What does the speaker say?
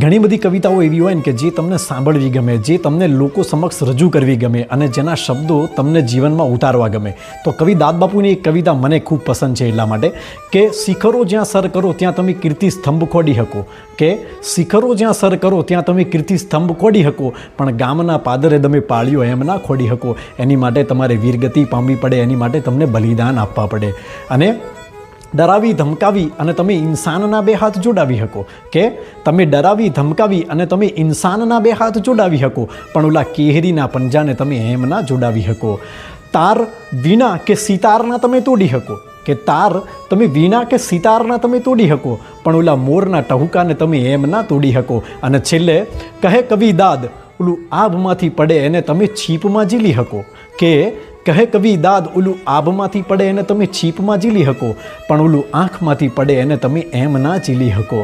ઘણી બધી કવિતાઓ એવી હોય ને કે જે તમને સાંભળવી ગમે, જે તમને લોકો સમક્ષ રજૂ કરવી ગમે અને જેના શબ્દો તમને જીવનમાં ઉતારવા ગમે. તો કવિ દાદબાપુની એક કવિતા મને ખૂબ પસંદ છે એટલા માટે કે શિખરો જ્યાં સર કરો ત્યાં તમે કીર્તિ સ્તંભ ખોડી શકો, કે શિખરો જ્યાં સર કરો ત્યાં તમે કીર્તિ સ્તંભ ખોડી શકો, પણ ગામના પાદરે તમે પાળ્યો એમ ના ખોડી શકો. એની માટે તમારે વીરગતિ પામવી પડે, એની માટે તમને બલિદાન આપવા પડે. અને ડરાવી ધમકાવી અને તમે ઇન્સાનના બે હાથ જોડાવી શકો, કે તમે ડરાવી ધમકાવી અને તમે ઇન્સાનના બે હાથ જોડાવી શકો, પણ ઓલા કેહરીના પંજાને તમે એમ ના જોડાવી શકો. તાર વીણા કે સિતારના તમે તોડી શકો, કે તાર તમે વીણા કે સિતારના તમે તોડી શકો, પણ ઓલા મોરના ટહુકાને તમે એમ ના તોડી શકો. અને છેલ્લે કહે કવિ દાદ ઓલું આભમાંથી પડે એને તમે છીપમાં ઝીલી શકો, કે કહે કવિ દાદ ઓલું આભમાંથી પડે એને તમે છીપમાં ઝીલી શકો, પણ ઓલું આંખમાંથી પડે એને તમે એમ ના ઝીલી શકો.